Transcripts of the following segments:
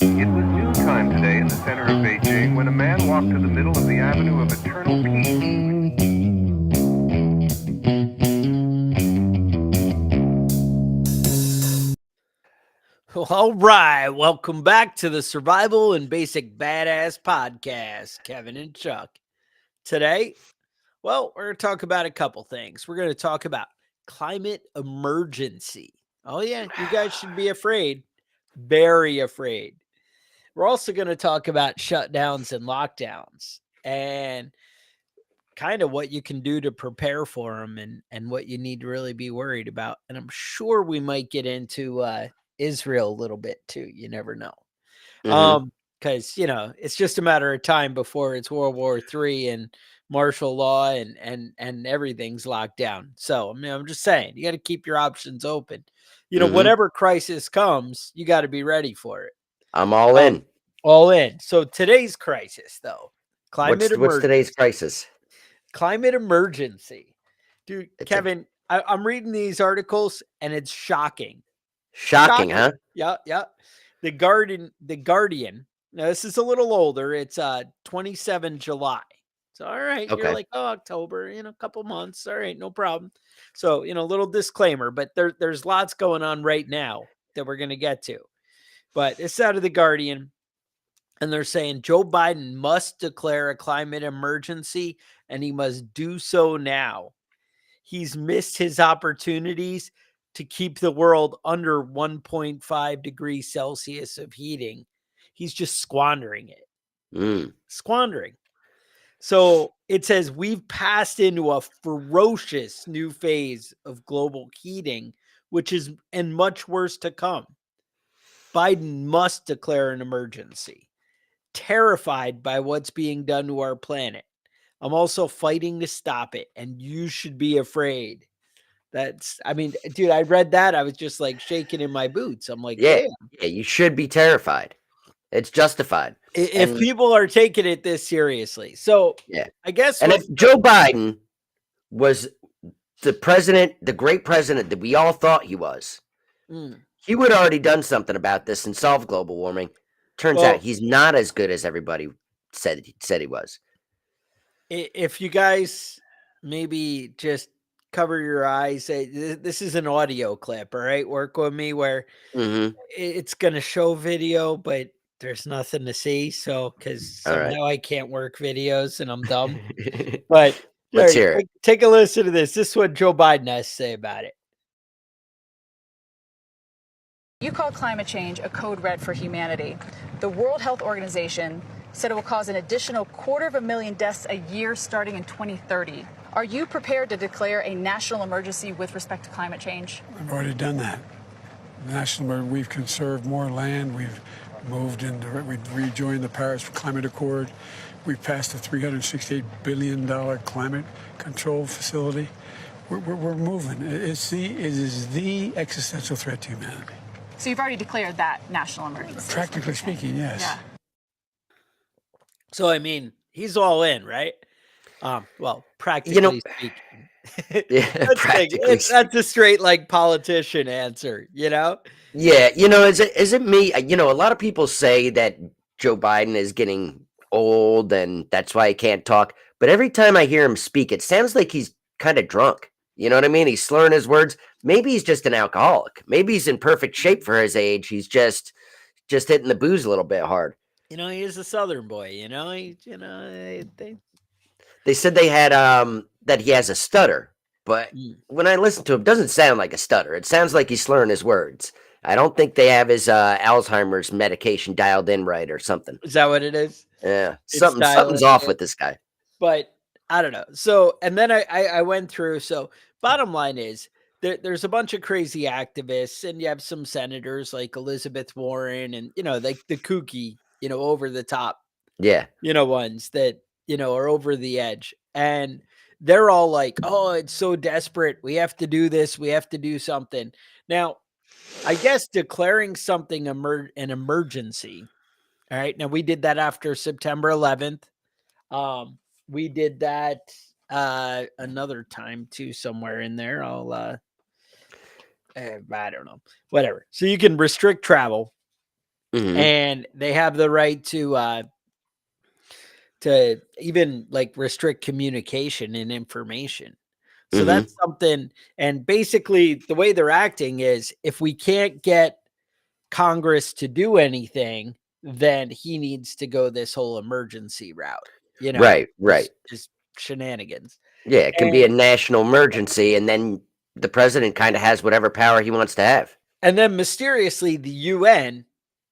It was noontime today in the center of Beijing when a man walked to the middle of the Avenue of Eternal Peace. All right, welcome back to the Survival and Basic Badass Podcast, Kevin and Chuck. Today, well, we're going to talk about a couple things. We're going to talk about climate emergency. Oh, yeah, you guys should be afraid, very afraid. We're also going to talk about shutdowns and lockdowns and kind of what you can do to prepare for them and what you need to really be worried about. And I'm sure we might get into Israel a little bit too. You never know. Mhm. Because it's just a matter of time before it's World War III and martial law and everything's locked down. So I mean, I'm just saying, you got to keep your options open. Mhm. Whatever crisis comes, you got to be ready for it. I'm all in. All in. So today's crisis, though, climate What's today's emergency. crisis? Climate emergency, dude. It's Kevin, I'm reading these articles and it's shocking. shocking, huh? Yeah, yeah. The Guardian. Now this is a little older. It's 27 July. So all right, you're Okay. like, oh, October, a couple months. All right, no problem. So, little disclaimer, but there's lots going on right now that we're gonna get to. But it's out of the Guardian, and they're saying Joe Biden must declare a climate emergency, and he must do so now. He's missed his opportunities to keep the world under 1.5 degrees Celsius of heating. He's just squandering it. Mm. Squandering. So it says we've passed into a ferocious new phase of global heating, which is and much worse to come. Biden must declare an emergency. Terrified by what's being done to our planet. I'm also fighting to stop it, and you should be afraid. I mean, dude, I read that. I was just like shaking in my boots. I'm like, Yeah. damn. Yeah, you should be terrified. It's justified. If And people are taking it this seriously. So yeah. I guess And if Joe Biden was the president, the great president that we all thought he was, he would have already done something about this and solved global warming. Turns out well, he's not as good as everybody said he was. if you guys maybe just cover your eyes, this is an audio clip, all right? Work with me where Mhm. it's going to show video, but there's nothing to see. So, because All right. somehow I can't work videos and I'm dumb. But all Let's right, hear it. take a listen to this. This is what Joe Biden has to say about it. You call climate change a code red for humanity. The World Health Organization said it will cause an additional 250,000 deaths a year starting in 2030. Are you prepared to declare a national emergency with respect to climate change? We've already done that. We've conserved more land. We've we've rejoined the Paris Climate Accord. We've passed a $368 billion climate control facility. We're moving. It is the existential threat to humanity. So you've already declared that national emergency? Practically speaking, yes. Yeah. So, I mean, he's all in, right? Well, practically speaking. Yeah, That's a straight like politician answer, Yeah, is it me? A lot of people say that Joe Biden is getting old and that's why he can't talk. But every time I hear him speak, it sounds like he's kind of drunk. You know what I mean? He's slurring his words. Maybe he's just an alcoholic. Maybe he's in perfect shape for his age. He's just hitting the booze a little bit hard. He is a Southern boy. They said they had that he has a stutter, but when I listen to him, it doesn't sound like a stutter. It sounds like he's slurring his words. I don't think they have his Alzheimer's medication dialed in right or something. Is that what it is? Yeah, something's off with this guy. But I don't know. So, and then I went through. So, bottom line is there's a bunch of crazy activists, and you have some senators like Elizabeth Warren, and like the kooky, over the top, Yeah, ones that are over the edge, and they're all like, "Oh, it's so desperate. We have to do this. We have to do something." Now, I guess declaring something an emergency. All right. Now we did that after September 11th. We did that another time too, somewhere in there. I don't know. Whatever. So you can restrict travel. and they have the right to even like restrict communication and information. So that's something. And basically, the way they're acting is if we can't get Congress to do anything, then he needs to go this whole emergency route, Right, right. Just shenanigans. Yeah, it can be a And, national emergency, and then the president kind of has whatever power he wants to have. and then mysteriously, the UN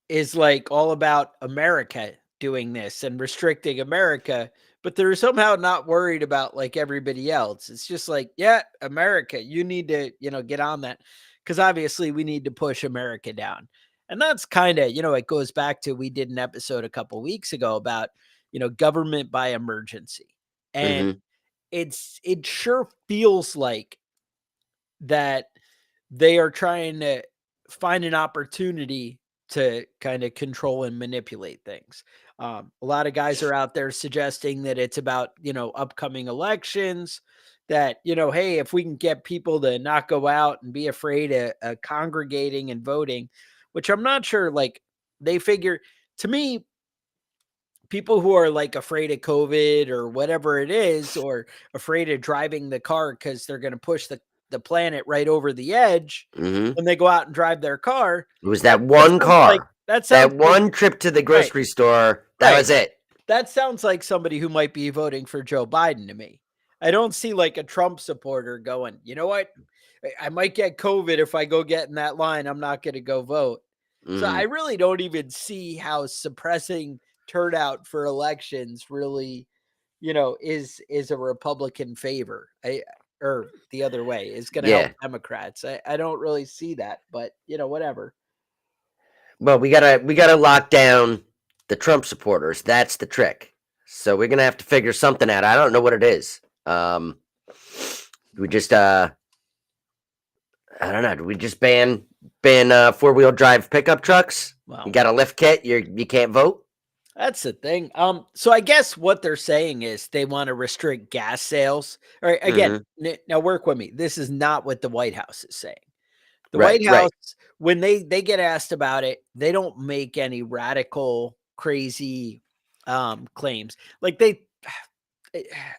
is like all about America doing this and restricting America, but they're somehow not worried about like everybody else. It's just like, yeah, America, you need to, get on that because obviously we need to push America down. And that's kind of, it goes back to we did an episode a couple weeks ago about, government by emergency. And hmm it sure feels like that they are trying to find an opportunity to kind of control and manipulate things. A lot of guys are out there suggesting that it's about, upcoming elections, that, hey, if we can get people to not go out and be afraid of congregating and voting, which I'm not sure, like they figure, to me, people who are like afraid of COVID or whatever it is, or afraid of driving the car because they're going to push the planet right over the edge hmm when they go out and drive their car. It was That, that that one sounds like car, that that sounds like one trip to the right, grocery store. That right. was it. That sounds like somebody who might be voting for Joe Biden to me. I don't see like a Trump supporter going, you know what? I might get COVID if I go get in that line. I'm not going to go vote. So I hmm really don't even see how suppressing turnout for elections really, is a Republican favor. Or the other way is going to help Yeah. Democrats. I don't really see that, but whatever. Well, we gotta lock down the Trump supporters. That's the trick. So we're gonna have to figure something out. I don't know what it is. We just I don't know. Do we just ban 4-wheel drive pickup trucks? You Well, got a lift kit. You can't vote. that's the thing. So I guess what they're saying is they want to restrict gas sales. All right, again, hmm now work with me. This is not what the White House is saying. The Right, White right. House, when they get asked about it, they don't make any radical, crazy claims. Like they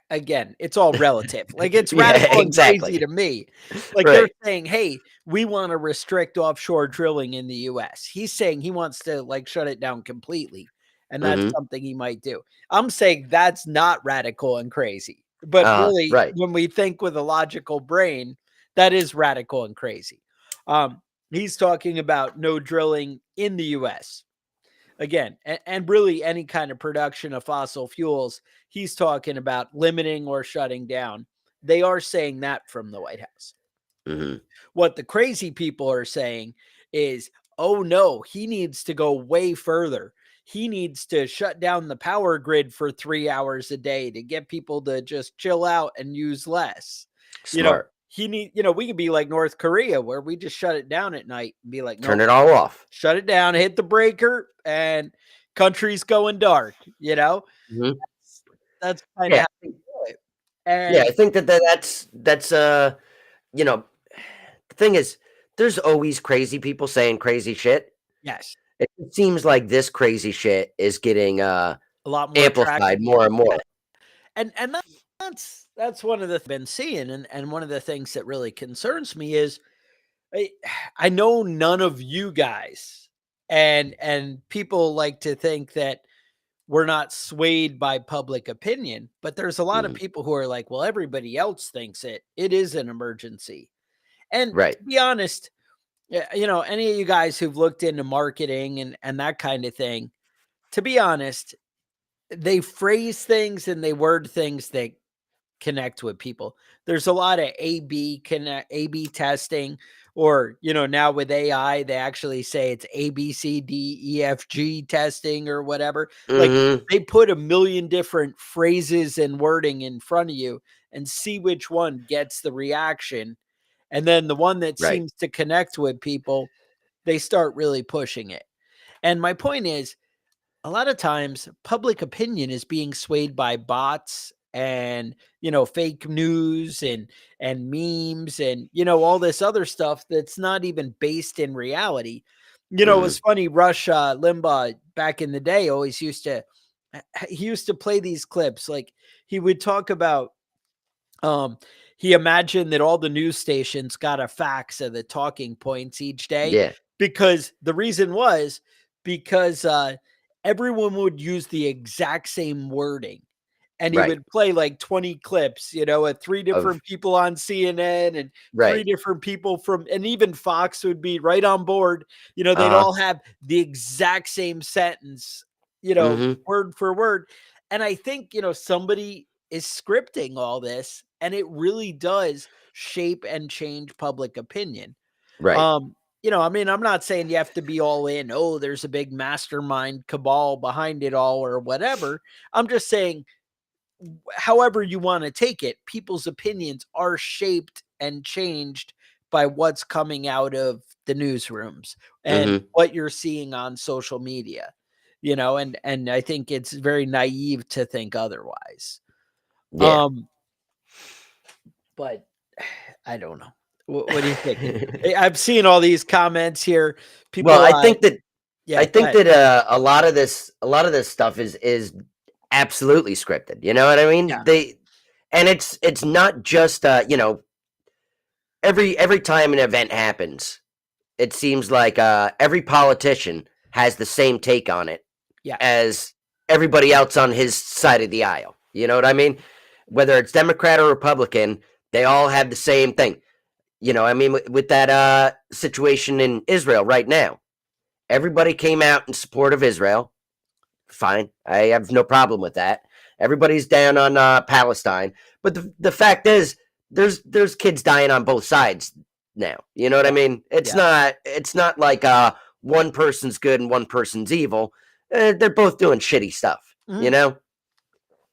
again, it's all relative. Like it's Yeah, radical and crazy exactly. to me. Like they're Right. saying, "Hey, we want to restrict offshore drilling in the US." He's saying he wants to like shut it down completely, and that's hmm something he might do. I'm saying that's not radical and crazy. But really, Right. when we think with a logical brain, that is radical and crazy. He's talking about no drilling in the US. Again, and really any kind of production of fossil fuels, he's talking about limiting or shutting down. They are saying that from the White House. hmm What the crazy people are saying is, oh no, he needs to go way further. He needs to shut down the power grid for 3 hours a day to get people to just chill out and use less. Smart. We could be like North Korea where we just shut it down at night and be like, Turn nope, it all off. shut it down, hit the breaker, and country's going dark. hmm That's kind of Yeah. how they do it. Yeah. And I think that's you know the thing is, there's always crazy people saying crazy shit. yes, It seems like this crazy shit is getting a lot more traction. amplified more and Yeah. more. And that's one of the been seeing, and one of the things that really concerns me is I, I know none of you guys and people like to think that we're not swayed by public opinion, but there's a lot of Mhm. people who are like, well, everybody else thinks it is an emergency. And Right. to be honest, yeah, any of you guys who've looked into marketing and that kind of thing, to be honest, they phrase things and they word things that connect with people. There's a lot of A/B testing, or now with AI, they actually say it's ABCDEFG testing or whatever. Like hmm they put a million different phrases and wording in front of you and see which one gets the reaction. And then the one that Right. seems to connect with people, they start really pushing it. And my point is, a lot of times public opinion is being swayed by bots and fake news and memes and all this other stuff that's not even based in reality. You know, it was funny. Rush Limbaugh back in the day always he used to play these clips. Like he would talk about, he imagined that all the news stations got a fax of the talking points each day, Yeah. because the reason was because everyone would use the exact same wording. And he Right. would play like 20 clips, at three Of different people on CNN and three right. different people and even Fox would be right on board. They'd Uh-huh. all have the exact same sentence, Mhm. word for word. And I think, somebody is scripting all this, and it really does shape and change public opinion. Right. I mean, I'm not saying you have to be all in. Oh, there's a big mastermind cabal behind it all or whatever. I'm just saying, however you want to take it, people's opinions are shaped and changed by what's coming out of the newsrooms and Mhm. what you're seeing on social media. And I think it's very naive to think otherwise. Yeah. Um, but I don't know. What are you thinking? I've seen all these comments here. Well, People, I yeah, go think ahead. that a lot of this stuff is absolutely scripted. You know what I mean? Yeah, And it's not just every time an event happens, it seems like every politician has the same take on it yeah, as everybody else on his side of the aisle. You know what I mean? Whether it's Democrat or Republican, they all have the same thing. I mean, with that situation in Israel right now, everybody came out in support of Israel. Fine, I have no problem with that. Everybody's down on Palestine, but the fact is, there's kids dying on both sides now. You know what I yeah, mean? yeah. It's not like one person's good and one person's evil. They're both doing shitty stuff. Mhm.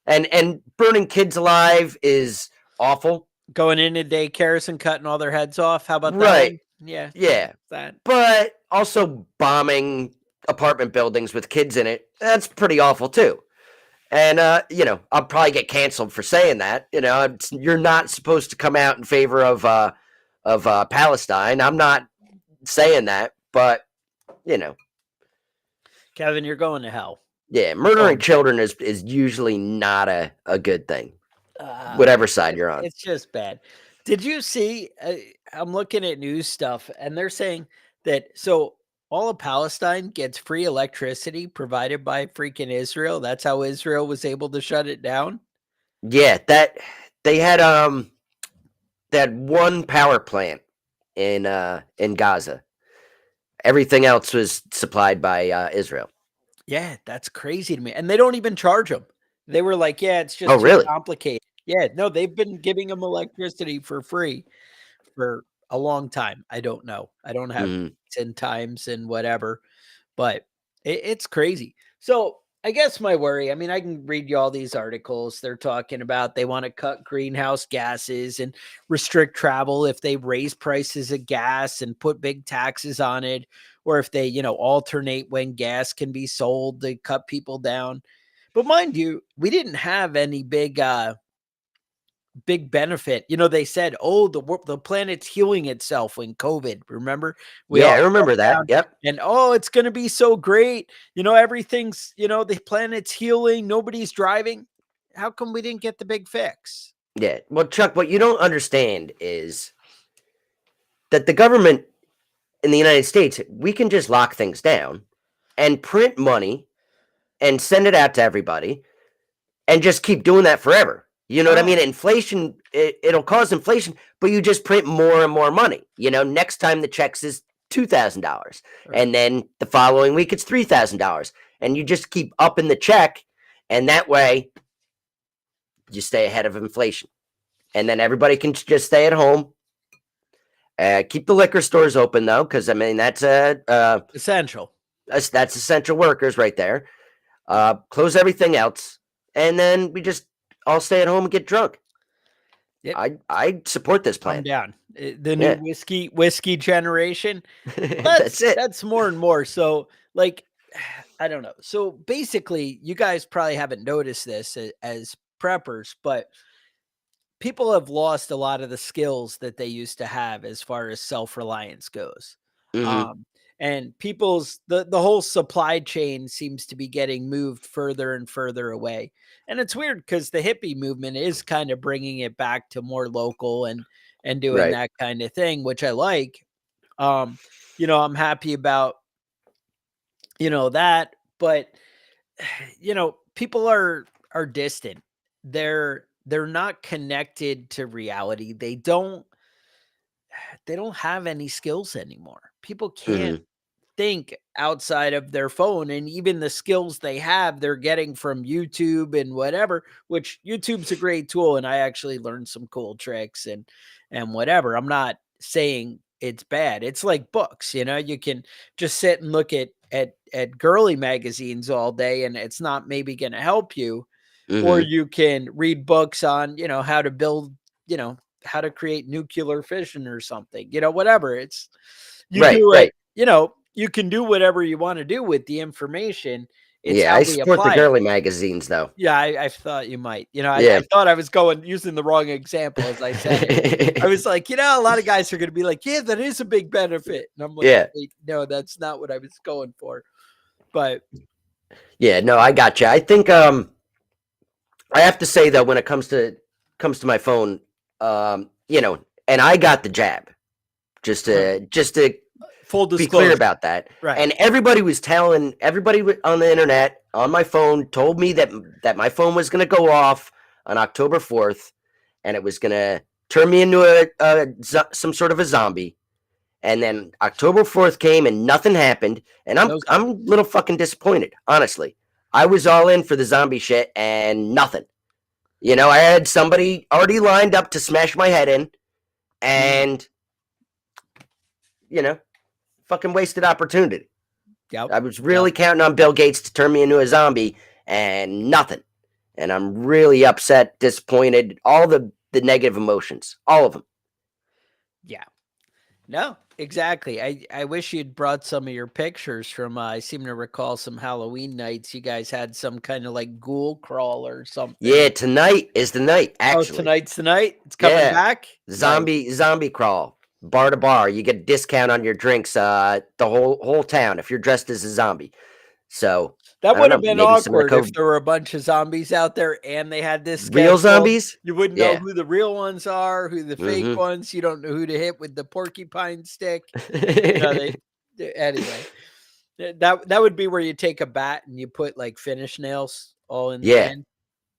And burning kids alive is awful. Going into daycares and cutting all their heads off. How about that Right? one? Yeah, Yeah, that. but also bombing apartment buildings with kids in it, that's pretty awful too. And I'll probably get canceled for saying that. You're not supposed to come out in favor of Palestine. I'm not saying that, but you know, Kevin, you're going to hell. yeah, murdering Um, children is usually not a good thing, uh, whatever side you're on. it's just bad. Did you see? I'm looking at news stuff, and they're saying that all of Palestine gets free electricity provided by freaking Israel. That's how Israel was able to shut it down. Yeah, that they had that one power plant in Gaza. Everything else was supplied by Israel. Yeah, that's crazy to me. And they don't even charge them. They were like, yeah, it's Oh, just too really? complicated. Yeah, no, they've been giving them electricity for free for a long time. I don't know. I don't have Mhm. 10 times and whatever, but it's crazy. So I guess my worry, I mean, I can read you all these articles. They're talking about they want to cut greenhouse gases and restrict travel if they raise prices of gas and put big taxes on it, or if they, alternate when gas can be sold to cut people down. But mind you, we didn't have any big benefit. They said, "Oh, the planet's healing itself when COVID." Remember, we Yeah, all I shut remember that. down, Yep. and it's going to be so great. Everything's the planet's healing. Nobody's driving. How come we didn't get the big fix? Yeah. Well, Chuck, what you don't understand is that the government in the United States, we can just lock things down and print money and send it out to everybody and just keep doing that forever. You know what I Oh, mean? Inflation, it'll cause inflation, but you just print more and more money. Next time the checks is $2,000. right. And then the following week it's $3,000. And you just keep upping the check. And that way you stay ahead of inflation. And then everybody can just stay at home. Keep the liquor stores open though, because I mean Essential. that's essential workers right there. Close everything else, and then we just all stay at home and get drunk. Yep. I support this Calm plan. down. The new Yeah, whiskey generation. that's it. That's more and more. So, like, I don't know. So basically, you guys probably haven't noticed this as preppers, but people have lost a lot of the skills that they used to have as far as self-reliance goes. Hmm. Um, and the whole supply chain seems to be getting moved further and further away. And it's weird because the hippie movement is kind of bringing it back to more local and doing Right. that kind of thing, which I like. I'm happy about that, but people are distant. They're not connected to reality. They don't have any skills anymore. People can't Hmm. think outside of their phone, and even the skills they have, they're getting from YouTube and whatever, which YouTube's a great tool, and I actually learned some cool tricks and whatever. I'm not saying it's bad. It's like books, you can just sit and look at girly magazines all day, and it's not maybe going to help you. Or Hmm. you can read books on, how to build, how to create nuclear fission or something, whatever. It's you Right. do it, Right. you can do whatever you want to do with the information. It's Yeah, how I we support the apply it. girly magazines though. Yeah, I thought you might. I Yeah. thought I was using the wrong example as I said it. I was like, a lot of guys are going to be like, yeah, that is a big benefit. And I'm like, Yeah. wait, no, that's not what I was going for. But Yeah, no, I got you. I think I have to say though, when it comes to my phone, and I got the jab. Just to full be clear disclosure, about that. right? And everybody on the internet, on my phone, told me that my phone was going to go off on October 4th, and it was going to turn me into some sort of a zombie. And then October 4th came and nothing happened, and I'm No, I'm a little fucking disappointed, honestly. I was all in for the zombie shit and nothing. I had somebody already lined up to smash my head in, and you know, fucking wasted opportunity. yep, I was yep. really counting on Bill Gates to turn me into a zombie, and nothing. And I'm really upset, disappointed, all the negative emotions, all of them. Yeah. No, exactly. I wish you'd brought some of your pictures from, I seem to recall some Halloween nights. You guys had some kind of like ghoul crawl or something. Yeah, tonight is the night, Oh, actually. tonight's the night. It's coming Yeah, back. Nice. zombie crawl, bar to bar. You get a discount on your drinks. The whole town if you're dressed as a zombie. So That I don't would have know, been maybe some of the awkward if there were a bunch of zombies out there and they had this real scheduled. zombies. You wouldn't know Yeah. who the real ones are, who the fake Mm-hmm. ones. You don't know who to hit with the porcupine stick. Anyway. That would be where you take a bat and you put like finish nails all in the Yeah. end.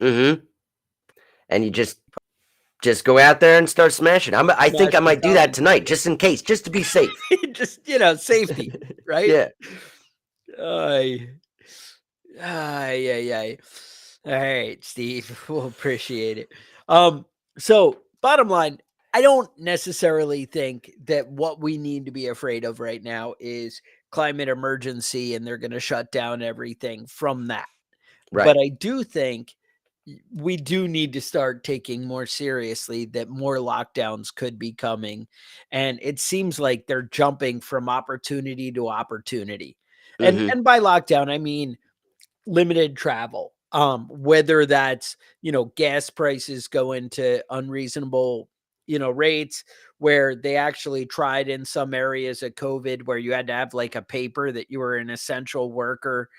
Mm-hmm. And you just go out there and start smashing. I think Smash I the might do that zombies. tonight, just in case, just to be safe. Just safety, right? Yeah. Ay, ay, ay, ay. All right, Steve. We'll appreciate it. So bottom line, I don't necessarily think that what we need to be afraid of right now is climate emergency and they're going to shut down everything from that. Right. But I do think we do need to start taking more seriously that more lockdowns could be coming. And it seems like they're jumping from opportunity to opportunity. And Mm-hmm. and by lockdown, I mean limited travel. Whether that's, gas prices go into unreasonable, rates, where they actually tried in some areas of COVID where you had to have like a paper that you were an essential worker.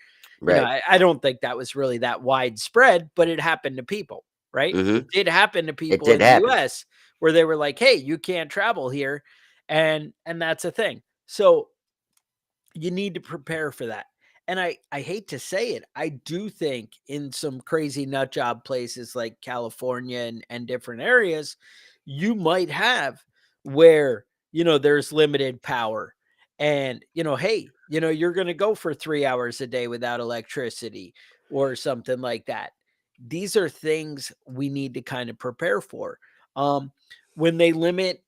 Right. I don't think that was really that widespread, but it happened to people, right? Mm-hmm. It did happen to It people did in the happen. US where they were like, "Hey, you can't travel here." And that's a thing. So you need to prepare for that. And I hate to say it, I do think in some crazy nut job places like California and different areas, you might have where, there's limited power. And, hey, you're going to go for 3 hours a day without electricity or something like that. These are things we need to kind of prepare for. Um, when they limit,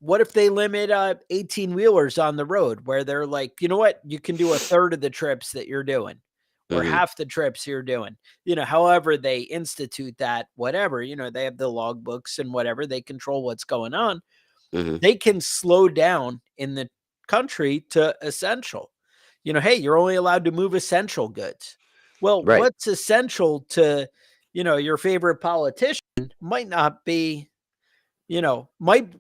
what if they limit 18 wheelers on the road where they're like, you know what, you can do a third of the trips that you're doing or Mm-hmm. half the trips you're doing, however they institute that, whatever, they have the logbooks and whatever, they control what's going on. Mm-hmm. They can slow down in the country to essential. Hey, you're only allowed to move essential goods. Well, Right. what's essential to, your favorite politician might not be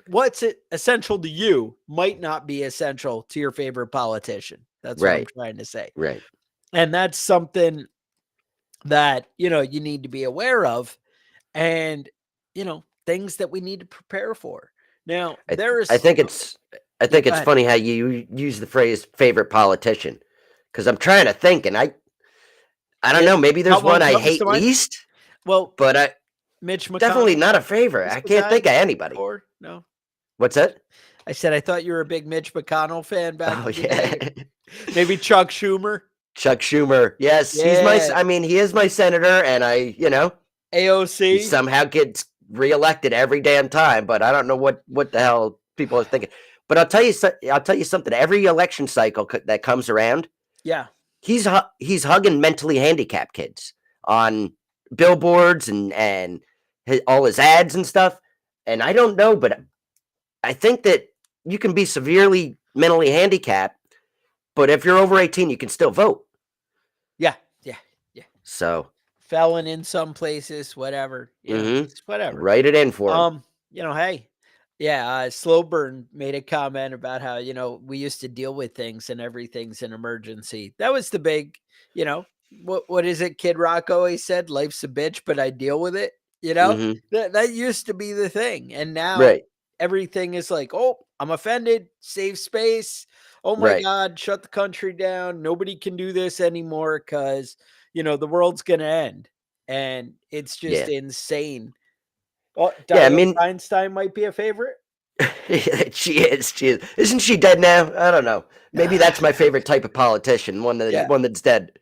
what's essential to you might not be essential to your favorite politician. That's what I'm Right. trying to say. Right. And that's something that, you need to be aware of, and, things that we need to prepare for. Now, I, there I is, think it's I yeah, think go it's ahead. funny how you use the phrase favorite politician, because I'm trying to think, and I don't Yeah, know, maybe there's not one one I comes to hate mind. least, Well, but I Mitch definitely McConnell not a favorite. was I the can't guy think of anybody. before. No, What's that? I said I thought you were a big Mitch McConnell fan back Oh in the yeah. day. Maybe Chuck Schumer. Chuck Schumer. Yes, Yeah, I mean, he is my senator, and he AOC. somehow gets reelected every damn time, but I don't know what the hell people are thinking. But I'll tell you something. Every election cycle that comes around, Yeah, he's hugging mentally handicapped kids on billboards and all his ads and stuff. And I don't know, but I think that you can be severely mentally handicapped, but if you're over 18, you can still vote. yeah. So, Felon in some places, whatever. It's whatever. write it in for him. Hey, yeah, Slowburn made a comment about how, we used to deal with things and everything's an emergency. That was the big, what is it? Kid Rock always said, life's a bitch, but I deal with it. Hmm. That used to be the thing. And now Right, everything is like, oh, I'm offended, save space. Oh my right. God, shut the country down. Nobody can do this anymore because, the world's going to end. And it's just Yeah. insane. Oh, Yeah, I Diane mean, Feinstein might be a favorite. she is. She is. Isn't she dead now? I don't know. Maybe that's my favorite type of politician, Yeah. one that's dead.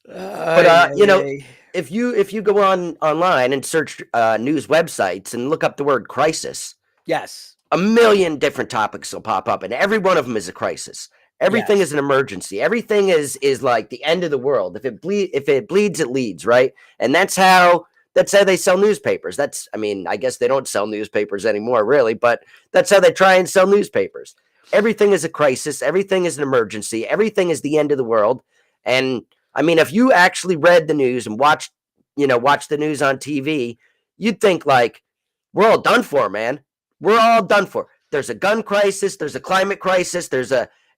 But Ay, ay, ay. if you go online and search news websites and look up the word crisis, Yes. a million different topics will pop up, and every one of them is a crisis. Everything Yes. is an emergency. Everything is like the end of the world. If it bleeds, it leads, right? And that's how they sell newspapers. I mean, I guess they don't sell newspapers anymore, really, but that's how they try and sell newspapers. Everything is a crisis. Everything is an emergency. Everything is the end of the world. And I mean, if you actually read the news and watched the news on TV, you'd think like, we're all done for, man. We're all done for. There's a gun crisis. There's a climate crisis. There's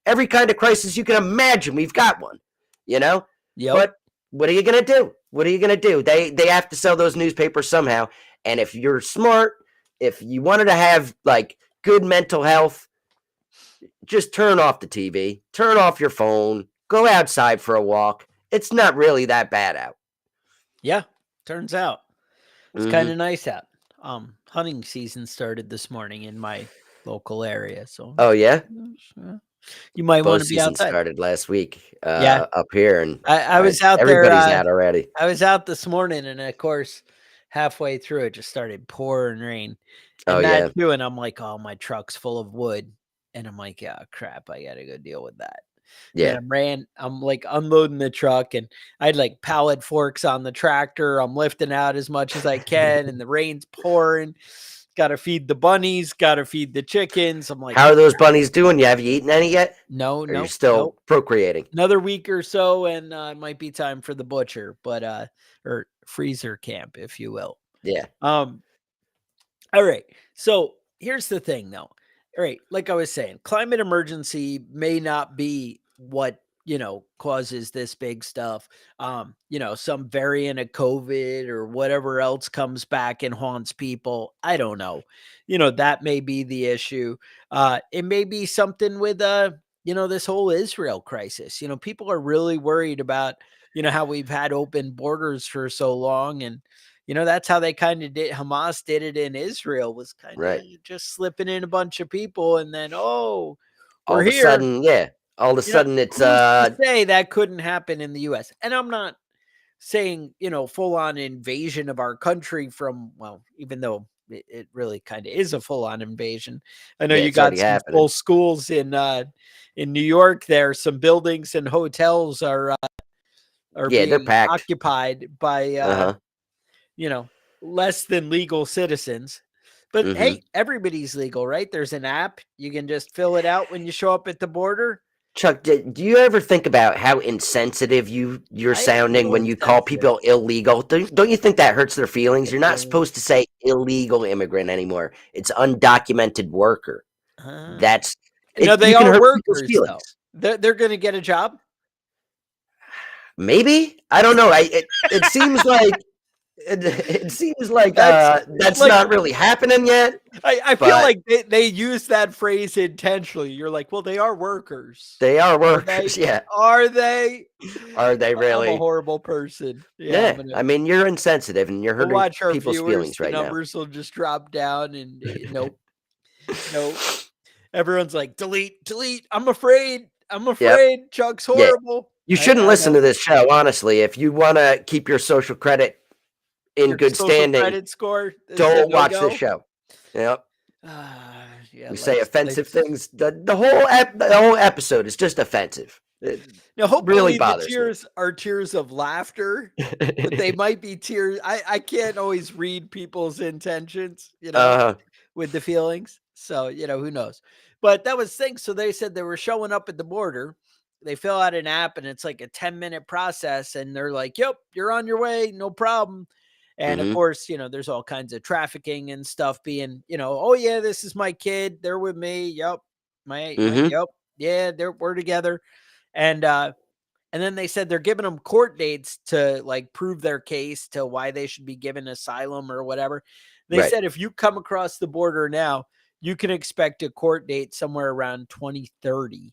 every kind of crisis you can imagine. We've got one, you know. Yep. But what are you gonna do? What are you gonna do? They have to sell those newspapers somehow. And if you're smart, if you wanted to have like good mental health, just turn off the TV, turn off your phone, go outside for a walk. It's not really that bad out. Yeah. Turns out it's kind of nice out. Hunting season started this morning in my local area. So Oh yeah, you might bow want to be season outside. started last week Yeah. up here, and I was out there. everybody's out already. I was out this morning, and of course, halfway through it just started pouring rain, Oh and that yeah, too. And I'm like, oh, my truck's full of wood, and I'm like, yeah, crap, I gotta go deal with that. yeah. And I'm like unloading the truck, and I had like pallet forks on the tractor. I'm lifting out as much as I can, and the rain's pouring. Got to feed the bunnies, got to feed the chickens. I'm like, How are those bunnies doing? Have you eaten any yet? no, Or are you no, still no. procreating? Another week or so, and it might be time for the butcher, but or freezer camp, if you will. Yeah, All right. So here's the thing, though. All right, like I was saying, climate emergency may not be what causes this big stuff. Some variant of COVID or whatever else comes back and haunts people. I don't know. That may be the issue. It may be something with this whole Israel crisis. People are really worried about how we've had open borders for so long, and that's how they kind of did. Hamas did it in Israel, was kind of right. just slipping in a bunch of people, and then All we're of a here. sudden, yeah. All of a sudden, it's Who's to say that couldn't happen in the U.S.? And I'm not saying full on invasion of our country from, well, even though it really kind of is a full on invasion. I know yeah, you it's already got some happening. full schools in New York. There, some buildings and hotels are Yeah, they're being packed. occupied by less than legal citizens. But Mhm. hey, everybody's legal, right? There's an app. You can just fill it out when you show up at the border. Chuck, do you ever think about how insensitive you're I am a sounding little when you call insensitive. people illegal? Don't you think that hurts their feelings? You're not Uh, supposed to say illegal immigrant anymore. It's undocumented worker. uh, That's no, it. they You can are hurt people's workers though. feelings. They're going to get a job. Maybe I don't know. It seems like it seems like That's that's like not really happening yet. I feel But like they use that phrase intentionally. You're like, well, they are workers. they are Are workers. they? Yeah, Are they? are they I'm a really? horrible person. Yeah, I'm Yeah. gonna I mean, you're insensitive and you're we'll hurting watch our people's viewers. feelings The right now. numbers will just drop down, and nope, nope. Everyone's like, delete, delete. I'm afraid. I'm Yep. afraid. Chuck's Yeah. horrible. You shouldn't I listen know. to this show, honestly. If you want to keep your social credit in Your good social standing, credit score is a don't no watch this go. show. Yep. Yeah, We say offensive life's things. The whole episode is just offensive. It Now, really hopefully, the bothers me. tears are tears of laughter, but they might be tears. I can't always read people's intentions, uh, with the feelings. So, who knows? But that was things. So they said they were showing up at the border. They fill out an app and it's like a 10-minute process. And they're like, yep, you're on your way. No problem. And of hmm course, there's all kinds of trafficking and stuff being, oh, yeah, this is my kid. They're with me. Yep. hmm Yep. Yeah, we're together. And then they said they're giving them court dates to like prove their case to why they should be given asylum or whatever. They Right. said if you come across the border now, you can expect a court date somewhere around 2030.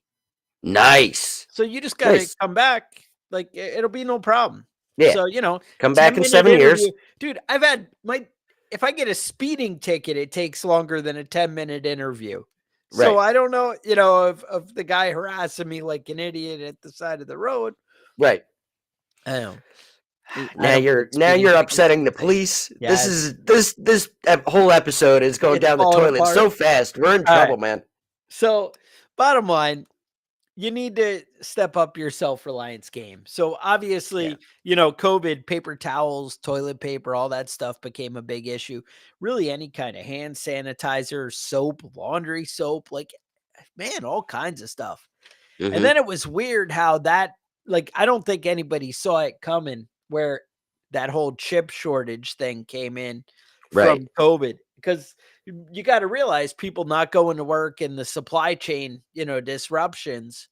Nice. So you just got to Nice. come back. Like it'll be no problem. Yeah. So, Come back in 10-minute 7 years. interview. Dude, if I get a speeding ticket, it takes longer than a 10-minute interview. So Right. I don't know, of the guy harassing me like an idiot at the side of the road. Right. I don't. Now you're upsetting the police. Yeah, This whole episode is going it's down the falling toilet apart. so fast. We're in All trouble, right. man. So, bottom line, you need to step up your self-reliance game. So obviously, COVID, paper towels, toilet paper, all that stuff became a big issue. Really, any kind of hand sanitizer, soap, laundry soap, like, man, all kinds of stuff. And hmm then it was weird how that, like, I don't think anybody saw it coming where that whole chip shortage thing came in Right. from COVID, because you got to realize people not going to work and the supply chain, disruptions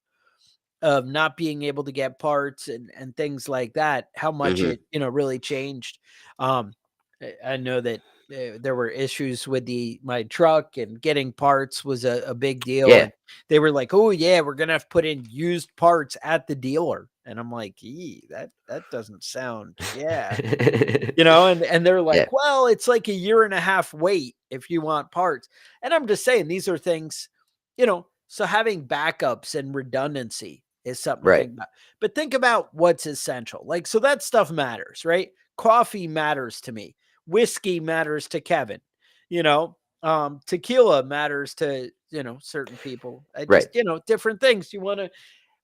of not being able to get parts and things like that, how much hmm it, really changed. I know that there were issues with my truck, and getting parts was a big deal. Yeah. And they were like, oh yeah, we're going to have to put in used parts at the dealer. And I'm like, that doesn't sound, yeah. And they're like, Yeah. well, it's like a year and a half wait if you want parts. And I'm just saying, these are things, so having backups and redundancy is something to Right. think about. But think about what's essential. Like, so that stuff matters, right? Coffee matters to me. Whiskey matters to Kevin. Tequila matters to, certain people. I Right. just, different things.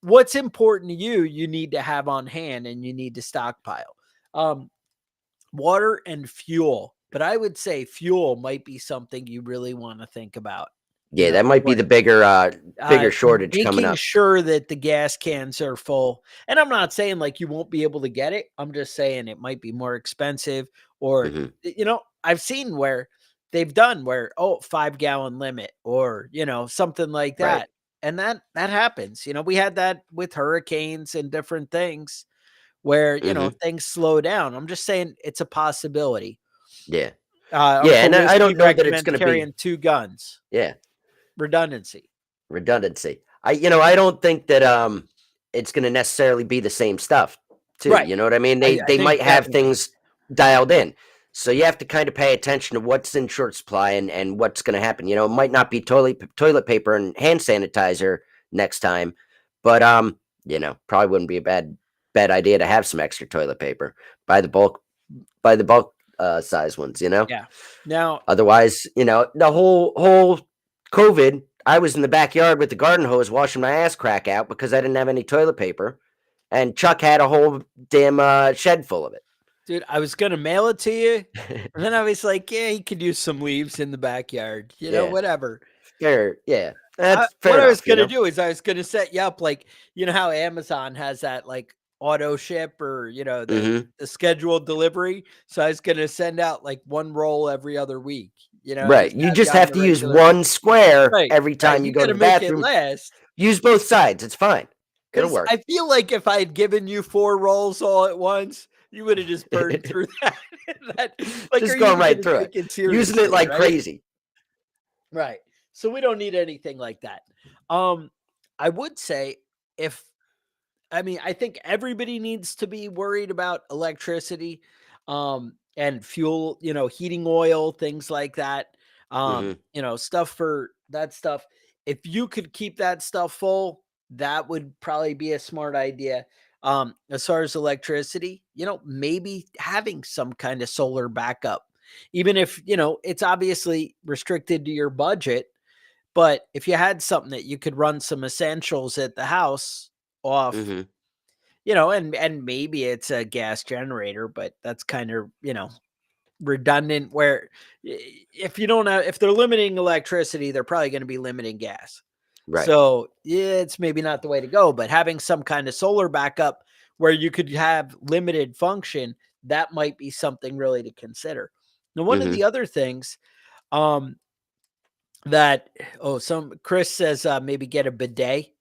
What's important to you, you need to have on hand and you need to stockpile. Water and fuel. But I would say fuel might be something you really want to think about. Yeah, that might be the bigger shortage coming Making up. sure that the gas cans are full. And I'm not saying like you won't be able to get it. I'm just saying it might be more expensive, or, Mhm. I've seen where they've done 5-gallon limit, or, something like Right. that. And that happens. We had that with hurricanes and different things where, Mhm. things slow down. I'm just saying it's a possibility. Yeah. Uncle Yeah, and I Whiskey don't know that it's recommends gonna be carrying 2 guns. yeah, Redundancy. redundancy. I don't think that, it's gonna necessarily be the same stuff too, Right. you know what I mean? I They think might have definitely. things dialed in. So you have to kind of pay attention to what's in short supply and what's gonna happen. It might not be toilet paper and hand sanitizer next time, but, probably wouldn't be a bad idea to have some extra toilet paper. Buy the bulk size ones, Yeah. Now, Otherwise, the whole COVID, I was in the backyard with the garden hose washing my ass crack out because I didn't have any toilet paper, and Chuck had a whole damn shed full of dude, I was gonna mail it to you, it. and then I was like, yeah, he could use some leaves in the backyard, Yeah, whatever. fair. Yeah, That's What fair I was enough, you gonna know? do is I was gonna set you up like, you know how Amazon has that like auto ship or Mhm. the scheduled delivery. So I was gonna send out like one roll every other week, and Right. just You have you just on have the to use regular. one square Right, every right. time you You go to gotta the make it bathroom. last. Use both sides. It's fine. It'll Because work. I feel like if I had given you 4 rolls all at once, you would have just burned through that. that like, are Just you going even right gonna through it. take it Using it seriously, like right? crazy. Right. So we don't need anything like that. Um, I would say if I think everybody needs to be worried about electricity, and fuel, heating oil, things like that. Mhm. Stuff for that stuff. If you could keep that stuff full, that would probably be a smart idea. As far as electricity, maybe having some kind of solar backup, even if, it's obviously restricted to your budget, but if you had something that you could run some essentials at the house off, Mhm. and maybe it's a gas generator, but that's kind of, redundant where if you don't have, if they're limiting electricity, they're probably going to be limiting gas. Right. So yeah, it's maybe not the way to go, but having some kind of solar backup where you could have limited function, that might be something really to consider. Now, one of Mhm. the other things, um, that, some Chris says, maybe get a bidet.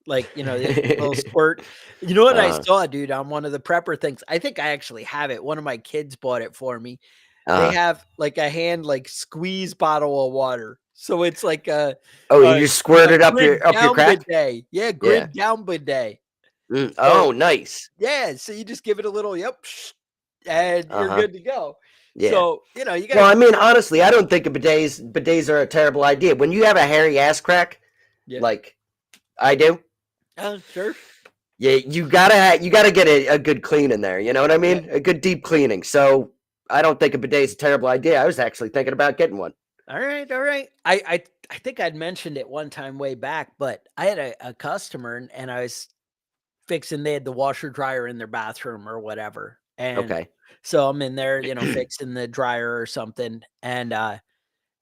Like, the little squirt. You know what I Uh-huh. saw, dude, on one of the prepper things? I think I actually have it. One of my kids bought it for me. They Uh-huh. have like a hand, like, squeeze bottle of water. So it's like Oh, a you just squirt a it grid up your down crack? bidet. Yeah, Yeah. grid down bidet. Oh, So nice. yeah, so you just give it a little, yep, and you're Uh-huh. good to go. Yeah. So, you Well, gotta I keep mean, it. honestly, I don't think bidets are a terrible idea. When you have a hairy ass crack, Yeah. like I do, Sure. yeah, you gotta get a good clean in there. You know what I Yeah. mean? A good deep cleaning. So I don't think a bidet is a terrible idea. I was actually thinking about getting one. All right, all right. I think I'd mentioned it one time way back, but I had a customer and I was fixing, they had the washer dryer in their bathroom or whatever. And Okay. so I'm in there, fixing the dryer or something. And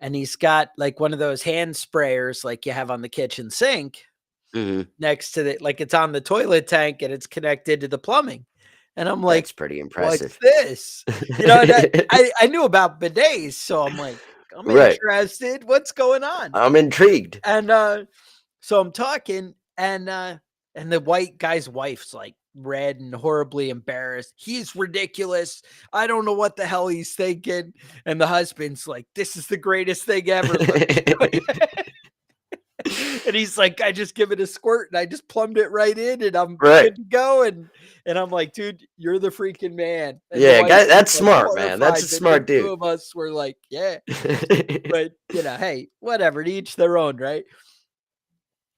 he's got like one of those hand sprayers like you have on the kitchen sink Hmm. next to the, like it's on the toilet tank and it's connected to the plumbing. And I'm like, That's pretty "What's impressive. this?" And I knew about bidets, so I'm like, "I'm Right. interested. What's going on?" I'm intrigued. And, so I'm talking and the white guy's wife's like red and horribly embarrassed. "He's ridiculous. I don't know what the hell he's thinking." And the husband's like, "This is the greatest thing ever. Let me show you." And he's like, "I just give it a squirt and I just plumbed it right in and I'm Right. good to go." And I'm like, "Dude, you're the freaking man." And the Yeah, wife was that's like smart, man. That's a horrified, but the smart two dude. of us were like, "Yeah." But, hey, whatever, to each their own, right?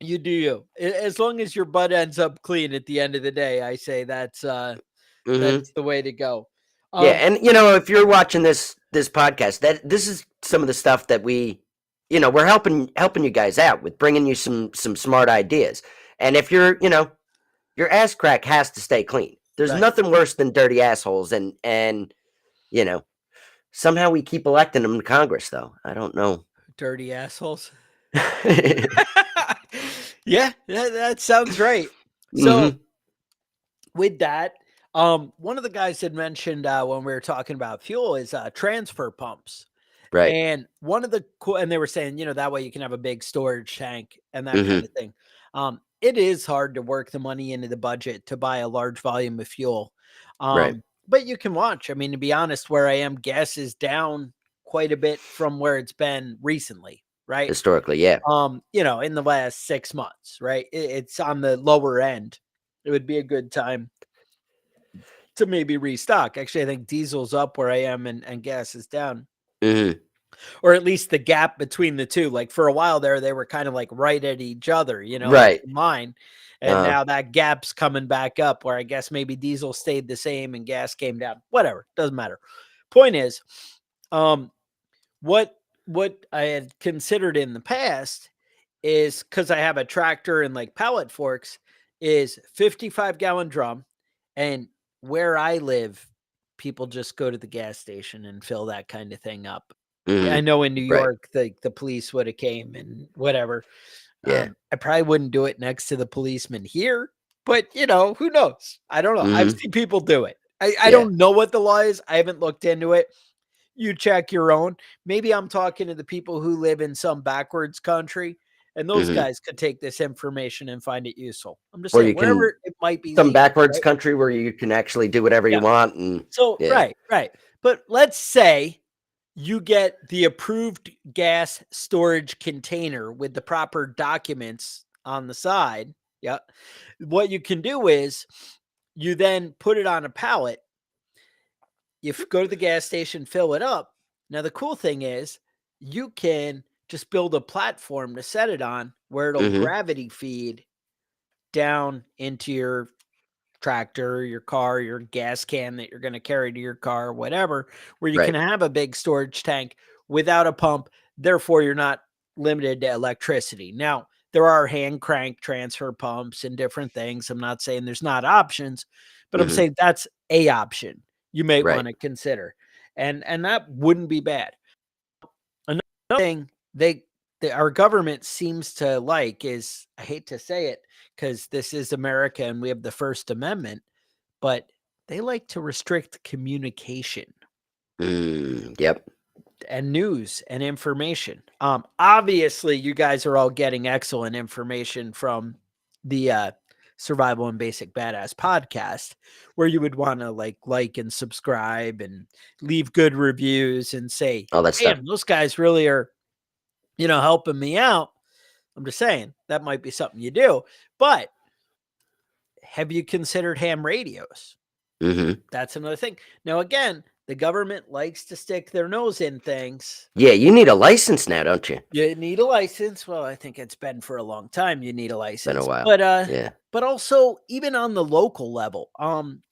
You do you. As long as your butt ends up clean at the end of the day, I say Hmm. that's the way to go. Yeah, Um, and if you're watching this podcast, that this is some of the stuff that we're helping you guys out with, bringing you some smart ideas. And if your ass crack has to stay clean. There's right. nothing worse than dirty assholes, and you know somehow we keep electing them to Congress, though. I don't know. Dirty assholes. Yeah, that sounds right. So Hmm. with that, one of the guys had mentioned when we were talking about fuel is transfer pumps. Right. And one of the cool, and they were saying, that way you can have a big storage tank and that kind Hmm. of thing. It is hard to work the money into the budget to buy a large volume of fuel. Right. But you can watch. I mean, to be honest, where I am, gas is down quite a bit from where it's been recently, right? Historically, yeah. In the last 6 months, right? It's on the lower end. It would be a good time to maybe restock. Actually, I think diesel's up where I am and gas is down. Hmm. Or at least the gap between the two. Like for a while there, they were kind of like right at each other, like Right. mine. And Uh, now that gap's coming back up where I guess maybe diesel stayed the same and gas came down. Whatever, doesn't matter. Point is, um, what I had considered in the past is because I have a tractor and like pallet forks, is 55-gallon drum. And where I live, people just go to the gas station and fill that kind of thing up. I know in New Right. York, the police would have came and whatever. Yeah. I probably wouldn't do it next to the policeman here, but who knows? I don't know. I've Mhm. seen people do it. I Yeah. don't know what the law is. I haven't looked into it. You check your own. Maybe I'm talking to the people who live in some backwards country, and those Mhm. guys could take this information and find it useful. I'm just Or saying you can wherever it might be some legal, backwards right? country where you can actually do whatever you Yeah. want and So yeah. right. But let's say you get the approved gas storage container with the proper documents on the side. Yeah. What you can do is you then put it on a pallet. You go to the gas station, fill it up. Now, the cool thing is you can just build a platform to set it on where it'll Mhm. gravity feed down into your tractor, your car, your gas can that you're going to carry to your car, whatever, where you can Right. have a big storage tank without a pump. Therefore, you're not limited to electricity. Now, there are hand crank transfer pumps and different things. I'm not saying there's not options, but I'm Mhm. saying that's a option you may Right. want to consider. And that wouldn't be bad. Another thing our government seems to like is, I hate to say it because this is America and we have the First Amendment, but they like to restrict communication Yep. and news and information. Obviously, you guys are all getting excellent information from the Survival and Basic Badass podcast, where you would want to like and subscribe and leave good reviews and say, All that stuff. "Damn, those guys really are, helping me out." I'm just saying that might be something you do. But have you considered ham radios? Mhm. That's another thing. Now, again, the government likes to stick their nose in things. Yeah, you need a license now, don't you? You need a license. Well, I think it's been for a long time. You need a Been a license, while. but Yeah. but also even on the local level,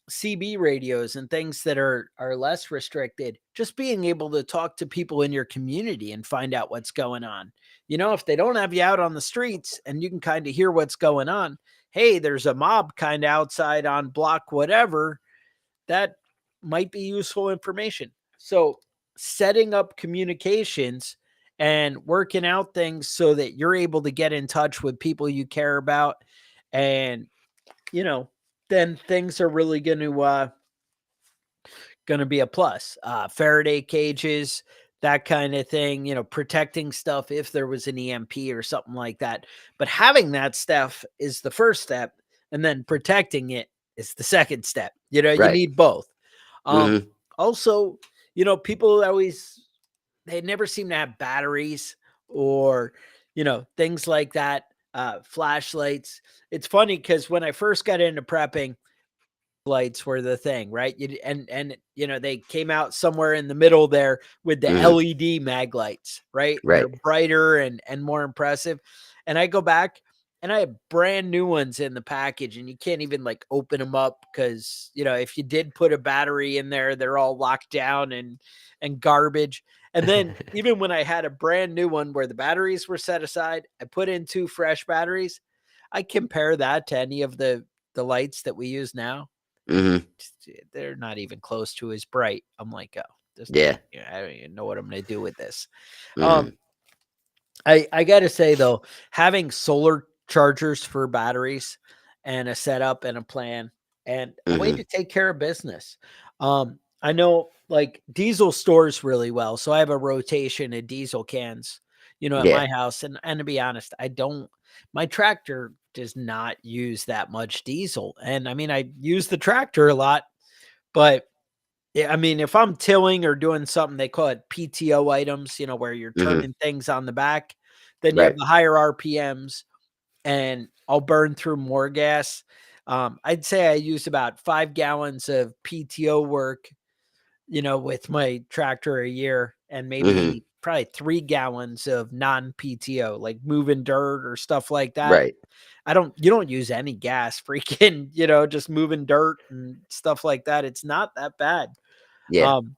CB radios and things that are less restricted. Just being able to talk to people in your community and find out what's going on. If they don't have you out on the streets and you can kind of hear what's going on. Hey, there's a mob kind of outside on block whatever. That might be useful information. So, setting up communications and working out things so that you're able to get in touch with people you care about, and then things are really going to be a plus. Faraday cages, that kind of thing, protecting stuff if there was an EMP or something like that. But having that stuff is the first step, and then protecting it is the second step. You Right. need both. Um, Mhm. Also, people always, they never seem to have batteries or, things like that. Flashlights. It's funny because when I first got into prepping, lights were the thing, right? They came out somewhere in the middle there with the Mhm. LED mag lights, right? They're Right. brighter and more impressive. And I go back and I have brand new ones in the package, and you can't even like open them up because if you did put a battery in there, they're all locked down and garbage. And then even when I had a brand new one where the batteries were set aside, I put in 2 fresh batteries. I compare that to any of the lights that we use now. Mhm. They're not even close to as bright. I'm like, oh, this, Yeah. I don't even know what I'm going to do with this. Um, Mhm. I got to say though, having solar chargers for batteries and a setup and a plan and a way to Mhm. take care of business. I know like diesel stores really well, so I have a rotation of diesel cans, at Yeah. my house. And to be honest, my tractor does not use that much diesel. And I mean, I use the tractor a lot, but yeah, I mean, if I'm tilling or doing something, they call it PTO items, where you're Mhm. turning things on the back, then you have Right. the higher RPMs and I'll burn through more gas. I'd say I use about 5 gallons of PTO work, with my tractor a year, and Mhm. maybe probably 3 gallons of non PTO, like moving dirt or stuff like that. Right. You don't use any gas freaking, just moving dirt and stuff like that. It's not that bad. Yeah. Um,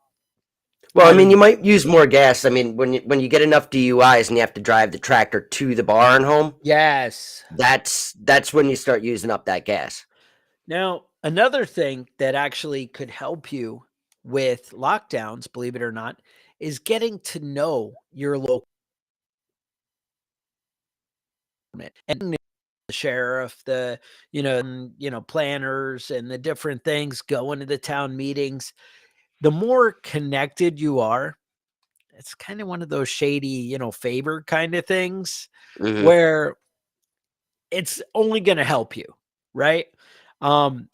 Well, I I mean, you mean, might use more gas. I mean, when you get enough DUIs and you have to drive the tractor to the barn home, yes. that's when you start using up that gas. Now, another thing that actually could help you with lockdowns, believe it or not, is getting to know your local government and the sheriff, the planners and the different things, going to the town meetings. The more connected you are, it's kind of one of those shady, favor kind of things Hmm. where it's only going to help you, right? Um,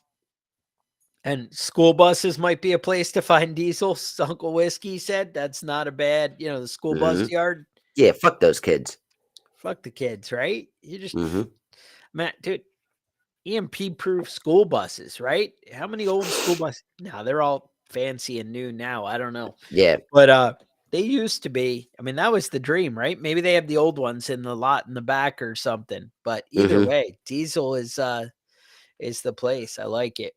and school buses might be a place to find diesel. Uncle Whiskey said that's not a bad, the school bus Hmm. yard. Yeah, fuck those kids. Fuck the kids, right? You just, Hmm. man, dude, EMP proof school buses, right? How many old school buses? Now they're all fancy and new now. I don't know. Yeah. But they used to be. I mean, that was the dream, right? Maybe they have the old ones in the lot in the back or something. But either Hmm. way, diesel is the place. I like it.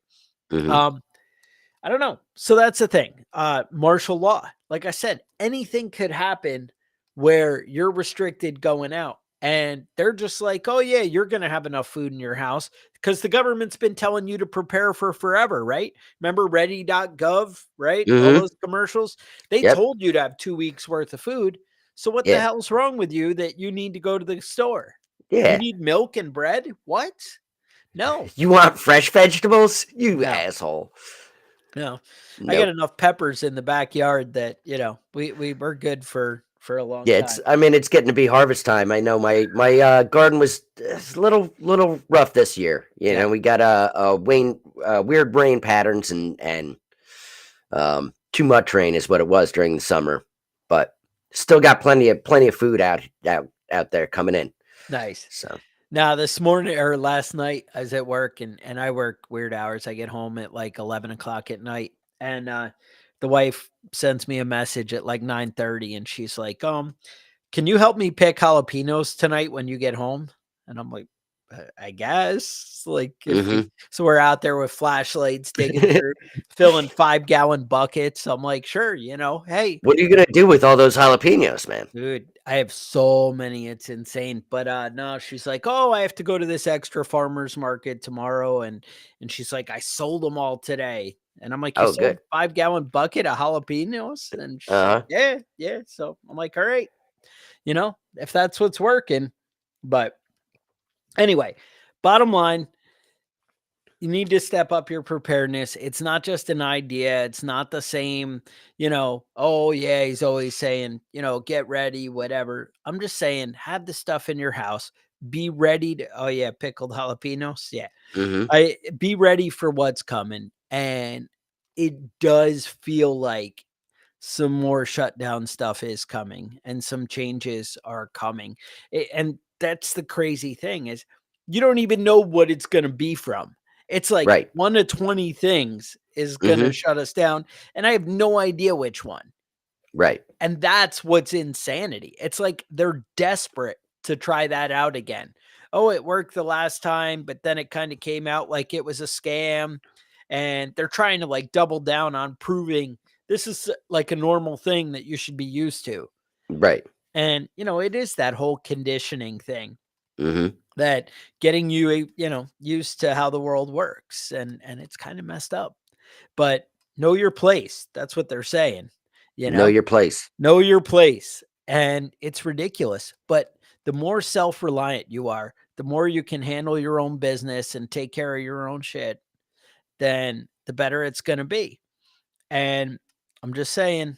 Hmm. Um, I don't know. So that's the thing. Martial law. Like I said, anything could happen where you're restricted going out. And they're just like, oh, yeah, you're going to have enough food in your house because the government's been telling you to prepare for forever, right? Remember ready.gov, right? All Hmm. those commercials. They Yep. told you to have 2 weeks worth of food. So what the Yeah. hell's wrong with you that you need to go to the store? You Yeah. need milk and bread? What? No, You want fresh vegetables? You no. asshole. No, I got Nope. enough peppers in the backyard that, we're good for a long Yeah, time. I mean, it's getting to be harvest time. I know my garden was a little rough this year. Yeah. We got weird rain patterns and too much rain is what it was during the summer, but still got plenty of food out there coming in. Nice. So. Now this morning or last night I was at work and I work weird hours. I get home at like 11 o'clock at night and the wife sends me a message at like 9:30 and she's like, can you help me pick jalapenos tonight when you get home? And I'm like, I guess. Like if we Hmm. so we're out there with flashlights digging through, filling 5-gallon buckets. I'm like, sure, hey, What are you gonna do with all those jalapenos, man? dude, I have so many, it's insane. But no, she's like, "Oh, I have to go to this extra farmers market tomorrow." And she's like, "I sold them all today." And I'm like, "You Oh, sold good. 5-gallon bucket of jalapenos?" And she's like, Uh-huh. "Yeah, yeah." So I'm like, "All right, if that's what's working." But anyway, bottom line, you need to step up your preparedness. It's not just an idea. It's not the same, oh, yeah, he's always saying, get ready, whatever. I'm just saying, have the stuff in your house. Be ready to, oh, yeah, pickled jalapenos. Yeah. Hmm. Be ready for what's coming. And it does feel like some more shutdown stuff is coming and some changes are coming. And that's the crazy thing is you don't even know what it's going to be from. It's like Right. 1 to 20 things is going to Hmm. shut us down and I have no idea which one. Right. And that's what's insanity. It's like they're desperate to try that out again. Oh, it worked the last time, but then it kind of came out like it was a scam. And they're trying to like double down on proving this is like a normal thing that you should be used to. Right. And, it is that whole conditioning thing Hmm. that getting you, used to how the world works. And it's kind of messed up. But know your place. That's what they're saying, you Know know? your place. Know your place. And it's ridiculous. But the more self reliant you are, the more you can handle your own business and take care of your own shit, then the better it's going to be. And I'm just saying,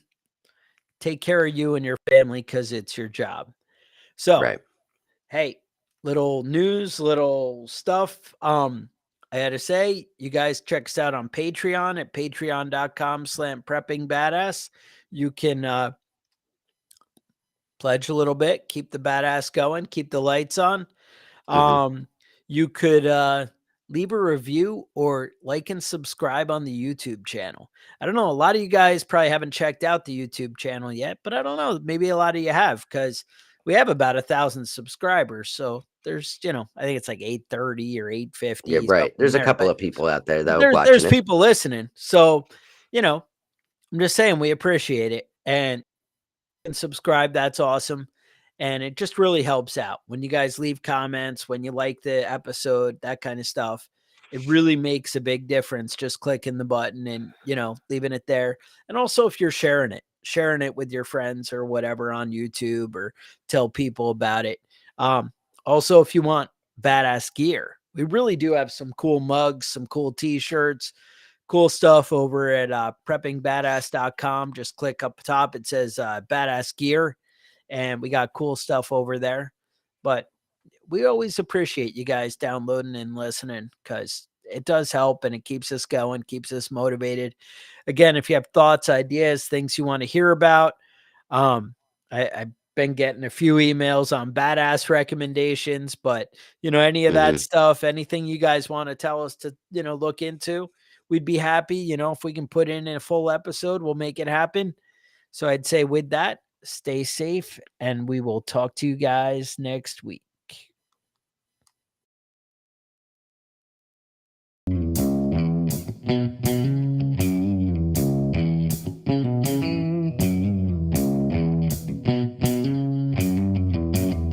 take care of you and your family because it's your job. So, Right. hey, little news, little stuff. I had to say, you guys check us out on Patreon at patreon.com/preppingbadass. You can pledge a little bit, keep the badass going, keep the lights on. Hmm. You could leave a review or like and subscribe on the YouTube channel. I don't know. A lot of you guys probably haven't checked out the YouTube channel yet, but I don't know. Maybe a lot of you have because we have about 1,000 subscribers. So there's, I think it's like 830 or Yeah. 850, Right. something There's a there. couple But of people out there though there's watching it. people listening. So, you know, I'm just saying we appreciate it. And subscribe. That's awesome. And it just really helps out when you guys leave comments, when you like the episode, that kind of stuff. It really makes a big difference just clicking the button and, leaving it there. And also if you're sharing it, sharing it with your friends or whatever on YouTube, or tell people about it. Also, if you want badass gear, we really do have some cool mugs, some cool t-shirts, cool stuff over at preppingbadass.com. Just click up top. It says badass gear, and we got cool stuff over there. But we always appreciate you guys downloading and listening, because it does help and it keeps us going, keeps us motivated. Again, if you have thoughts, ideas, things you want to hear about, I've been getting a few emails on badass recommendations, but any of that stuff, anything you guys want to tell us to, look into, we'd be happy. If we can put in a full episode, we'll make it happen. So I'd say with that, stay safe, and we will talk to you guys next week.